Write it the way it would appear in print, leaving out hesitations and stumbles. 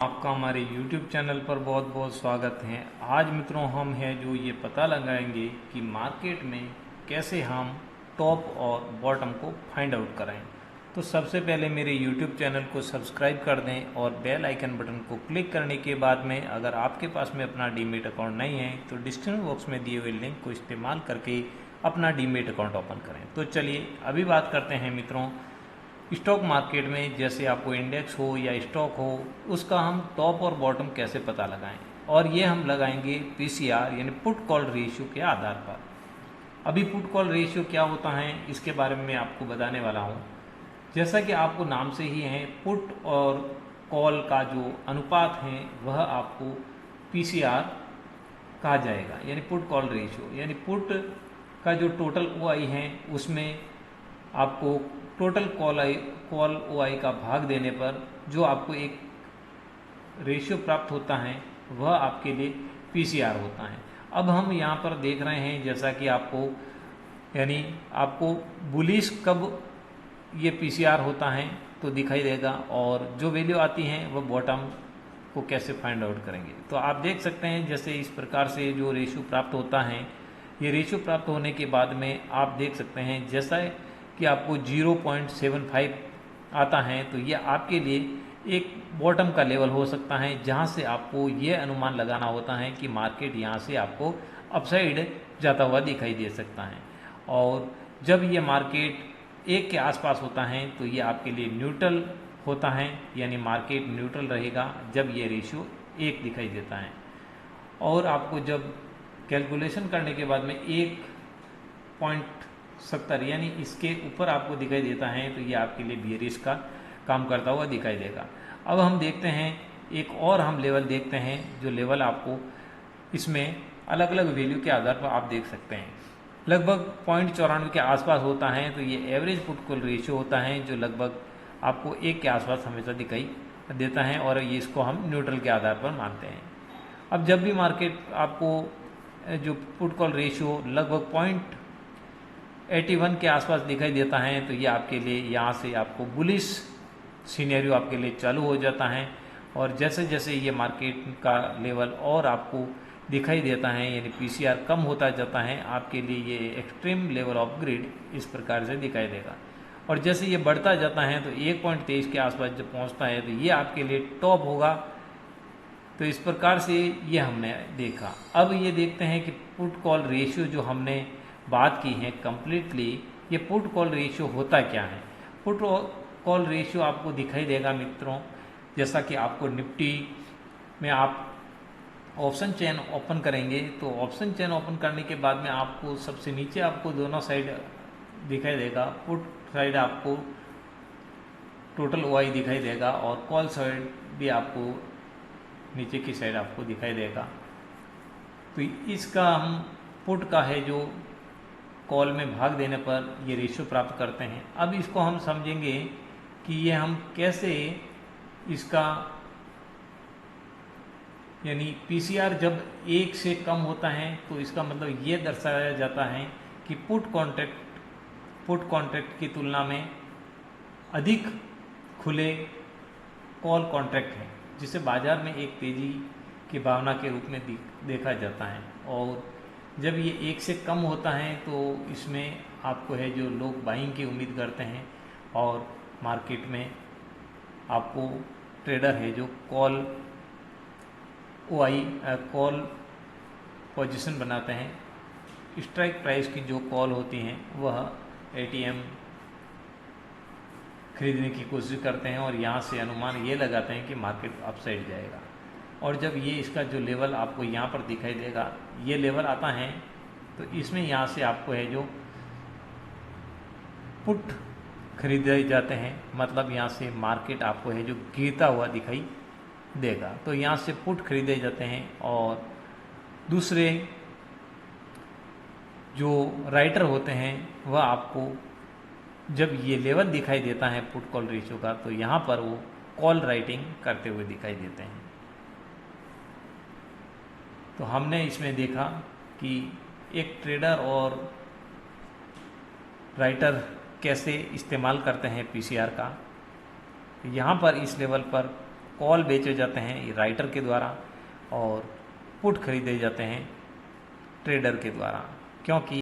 आपका हमारे YouTube channel पर बहुत बहुत स्वागत है। आज मित्रों हम हैं जो ये पता लगाएंगे कि मार्केट में कैसे हम टॉप और बॉटम को फाइंड आउट कराएं। तो सबसे पहले मेरे YouTube चैनल को सब्सक्राइब कर दें और बेल आइकन बटन को क्लिक करने के बाद में अगर आपके पास में अपना डीमेट अकाउंट नहीं है तो डिस्क्रिप्शन बॉक्स में दिए हुए लिंक को इस्तेमाल करके अपना डीमेट अकाउंट ओपन करें। तो चलिए अभी बात करते हैं मित्रों स्टॉक मार्केट में। जैसे आपको इंडेक्स हो या स्टॉक हो उसका हम टॉप और बॉटम कैसे पता लगाएं, और ये हम लगाएंगे पीसीआर यानी पुट कॉल रेशियो के आधार पर। अभी पुट कॉल रेशियो क्या होता है इसके बारे में मैं आपको बताने वाला हूँ। जैसा कि आपको नाम से ही है, पुट और कॉल का जो अनुपात है वह आपको पीसीआर कहा जाएगा, यानी पुट कॉल रेशियो। यानी पुट का जो टोटल ओआई है उसमें आपको टोटल कॉल ओआई का भाग देने पर जो आपको एक रेशियो प्राप्त होता है वह आपके लिए पीसीआर होता है। अब हम यहाँ पर देख रहे हैं जैसा कि आपको यानी आपको बुलिश कब ये पीसीआर होता है तो दिखाई देगा, और जो वैल्यू आती है वह बॉटम को कैसे फाइंड आउट करेंगे। तो आप देख सकते हैं जैसे इस प्रकार से जो रेशियो प्राप्त होता है, ये रेशियो प्राप्त होने के बाद में आप देख सकते हैं जैसा कि आपको 0.75 आता है तो ये आपके लिए एक बॉटम का लेवल हो सकता है, जहाँ से आपको ये अनुमान लगाना होता है कि मार्केट यहाँ से आपको अपसाइड जाता हुआ दिखाई दे सकता है। और जब ये मार्केट एक के आसपास होता है तो ये आपके लिए न्यूट्रल होता है, यानी मार्केट न्यूट्रल रहेगा जब ये रेशियो एक दिखाई देता है। और आपको जब कैलकुलेशन करने के बाद में 1.70 यानी इसके ऊपर आपको दिखाई देता है तो ये आपके लिए बियरिश का काम करता हुआ दिखाई देगा। अब हम देखते हैं एक और हम लेवल देखते हैं, जो लेवल आपको इसमें अलग अलग वैल्यू के आधार पर आप देख सकते हैं। लगभग 0.94 के आसपास होता है तो ये एवरेज पुट कॉल रेशियो होता है, जो लगभग आपको एक के आसपास हमेशा दिखाई देता है, और ये इसको हम न्यूट्रल के आधार पर मानते हैं। अब जब भी मार्केट आपको जो पुट कॉल रेशियो लगभग 0.81 के आसपास दिखाई देता है तो ये आपके लिए यहाँ से आपको बुलिश सीनेरियो आपके लिए चालू हो जाता है। और जैसे जैसे ये मार्केट का लेवल और आपको दिखाई देता है यानी पीसीआर कम होता जाता है, आपके लिए ये एक्सट्रीम लेवल ऑफ ग्रिड इस प्रकार से दिखाई देगा। और जैसे ये बढ़ता जाता है तो 1.23 के आसपास जब पहुंचता है तो ये आपके लिए टॉप होगा। तो इस प्रकार से ये हमने देखा। अब ये देखते हैं कि पुट कॉल रेशियो जो हमने बात की है कम्प्लीटली, ये पुट कॉल रेशियो होता क्या है। पुट कॉल रेशियो आपको दिखाई देगा मित्रों, जैसा कि आपको निफ्टी में आप ऑप्शन चेन ओपन करेंगे तो ऑप्शन चेन ओपन करने के बाद में आपको सबसे नीचे आपको दोनों साइड दिखाई देगा। पुट साइड आपको टोटल ओआई दिखाई देगा और कॉल साइड भी आपको नीचे की साइड आपको दिखाई देगा। तो इसका हम पुट का है जो कॉल में भाग देने पर ये रेशियो प्राप्त करते हैं। अब इसको हम समझेंगे कि ये हम कैसे इसका यानी पीसीआर जब एक से कम होता है तो इसका मतलब ये दर्शाया जाता है कि पुट कॉन्ट्रैक्ट की तुलना में अधिक खुले कॉल कॉन्ट्रैक्ट है, जिसे बाजार में एक तेजी की भावना के रूप में देखा जाता है। और जब ये एक से कम होता है तो इसमें आपको है जो लोग बाइंग की उम्मीद करते हैं, और मार्केट में आपको ट्रेडर है जो कॉल पोजीशन बनाते हैं। स्ट्राइक प्राइस की जो कॉल होती हैं वह एटीएम खरीदने की कोशिश करते हैं, और यहाँ से अनुमान ये लगाते हैं कि मार्केट अपसाइड जाएगा। और जब ये इसका जो लेवल आपको यहाँ पर दिखाई देगा, ये लेवल आता है तो इसमें यहाँ से आपको है जो पुट खरीदे जाते हैं, मतलब यहाँ से मार्केट आपको है जो गिरता हुआ दिखाई देगा। तो यहाँ से पुट खरीदे जाते हैं, और दूसरे जो राइटर होते हैं वह आपको जब ये लेवल दिखाई देता है पुट कॉल रेशियो का तो यहाँ पर वो कॉल राइटिंग करते हुए दिखाई देते हैं। तो हमने इसमें देखा कि एक ट्रेडर और राइटर कैसे इस्तेमाल करते हैं पीसीआर का। यहाँ पर इस लेवल पर कॉल बेचे जाते हैं राइटर के द्वारा और पुट खरीदे जाते हैं ट्रेडर के द्वारा, क्योंकि